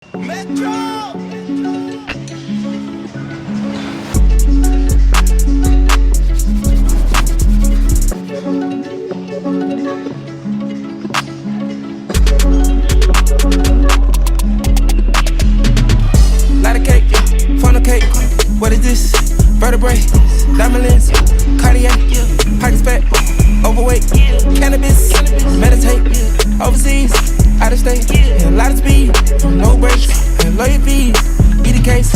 Light a cake, funnel cake. What is this? Vertebrae, diamond lens, cardiac, pockets fat, overweight, cannabis, meditate, overseas, out of state, a lot of speed, no brakes, and lawyer fees, be the case.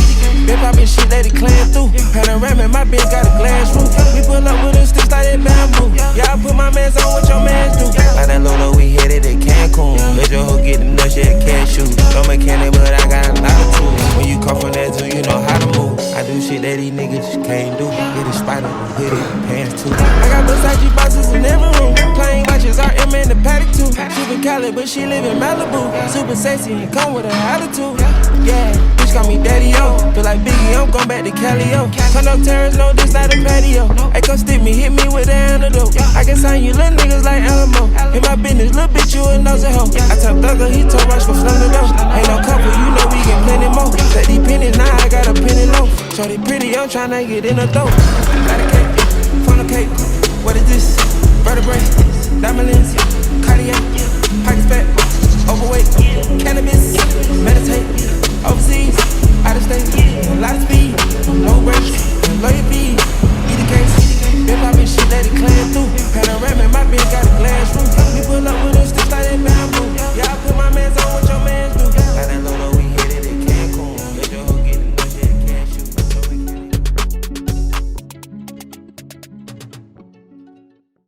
Been poppin' shit that it clean through. Panoramic, my bitch got a glass roof. We pull up with a stick like that bamboo. Y'all put my mans on what your mans do. Like that Lolo, we headed at Cancun. Let your hoe get the nuts, yeah, cashew. No mechanic, but I got a lot of tools. When you come from that zoo, you know how to move. I do shit that these niggas can't do. Get a spider, hoodie, pants too. I got Versace boxes in every room. Plain watches, RM in the paddock too. Super Cali, but she live in Malibu. Super sexy and come with an attitude. Yeah, bitch got me daddy-o. Feel like Biggie, I'm going back to Cali-o. Turn up terrace, no, this not a patio. Hey, come stick me, hit me with the antidote. I can sign you little niggas like Alamo. In my business, little bitch, you a nosy hoe. I tell Thugger, he told Rush for flung the door. Ain't no couple, you know we get plenty more. Set these pennies, now I got a penny low. Shorty pretty, I'm tryna get in the dough. Light a cake, funnel cake. What is this? Vertebrae, diamond lens, cardiac.